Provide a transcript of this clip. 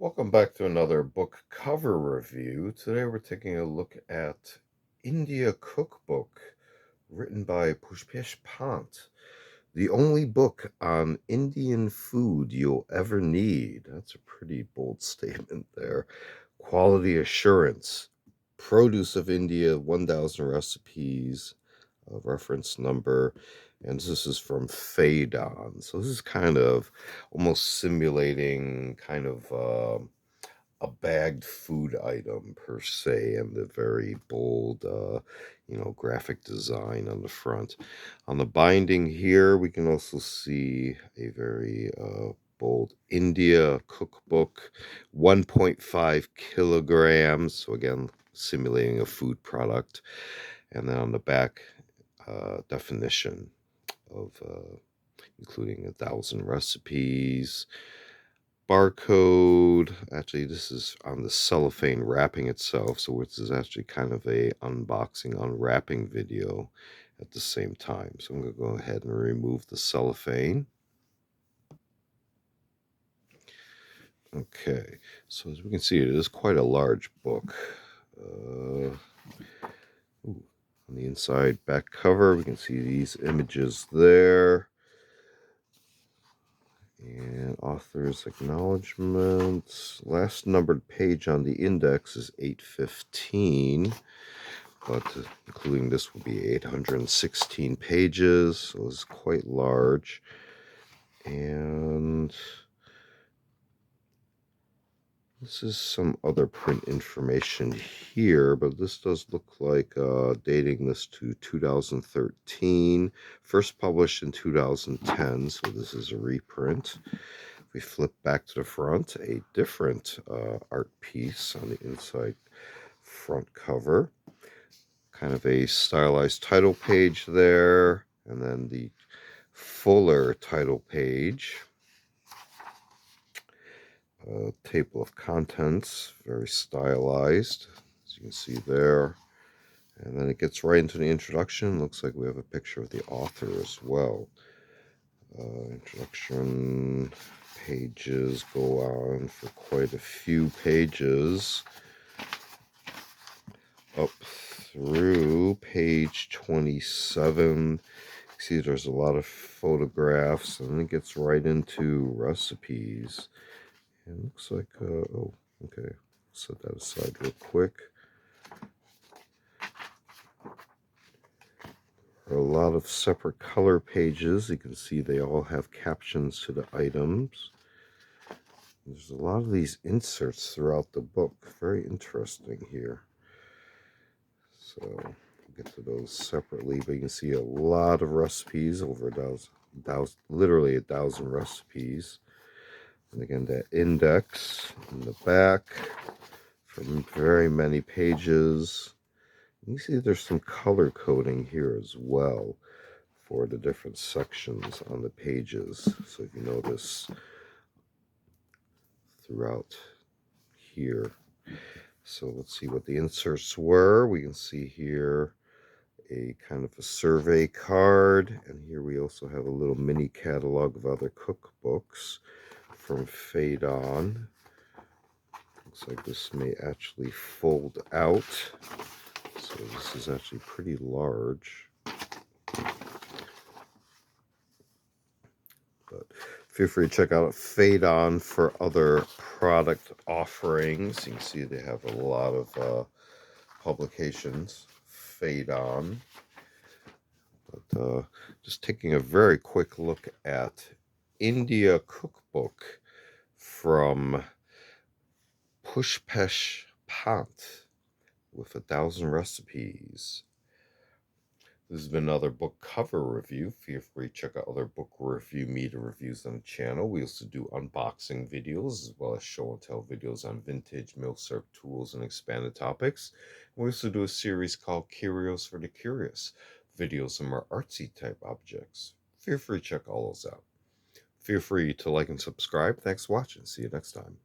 Welcome back to another book cover review. Today we're taking a look at India Cookbook, written by PUSHPEsh Pant. The only book on Indian food you'll ever need. That's a pretty bold statement there. Quality assurance. Produce of India, 1,000 recipes, reference number. And this is from Phaidon. So this is kind of almost simulating kind of a bagged food item per se, and the very bold, graphic design on the front. On the binding here, we can also see a very bold India cookbook, 1.5 kilograms. So again, simulating a food product. And then on the back, definition of including 1,000 recipes. Barcode. Actually, this is on the cellophane wrapping itself, so this is actually kind of a unboxing, unwrapping video at the same time. So I'm going to go ahead and remove the cellophane. Okay, so as we can see, it is quite a large book. On the inside back cover, we can see these images there. And author's acknowledgments. Last numbered page on the index is 815, but including this will be 816 pages, so it's quite large. And this is some other print information here, but this does look like dating this to 2013, first published in 2010, so this is a reprint. If we flip back to the front, a different art piece on the inside front cover. Kind of a stylized title page there, and then the fuller title page. Table of contents, very stylized, as you can see there. And then it gets right into the introduction. Looks like we have a picture of the author as well. Introduction pages go on for quite a few pages. Up through page 27. You see there's a lot of photographs, and it gets right into recipes. It looks like, oh, okay, set that aside real quick. There are a lot of separate color pages. You can see they all have captions to the items. There's a lot of these inserts throughout the book. Very interesting here. So we'll get to those separately, but you can see a lot of recipes, over literally 1,000 recipes. And again, that index in the back from very many pages. You see there's some color coding here as well for the different sections on the pages. So if you notice throughout here. So let's see what the inserts were. We can see here a kind of a survey card, and here we also have a little mini catalog of other cookbooks from Phaidon. Looks like this may actually fold out, so this is actually pretty large. But feel free to check out Phaidon for other product offerings. You can see they have a lot of publications. Phaidon. But just taking a very quick look at India Cookbook from PUSHPEsh Pant with 1,000 recipes. This has been another book cover review. Feel free to check out other book review media reviews on the channel. We also do unboxing videos as well as show and tell videos on vintage milsurp tools and expanded topics. We also do a series called Curios for the Curious, videos on more artsy type objects. Feel free to check all those out. Feel free to like and subscribe. Thanks for watching. See you next time.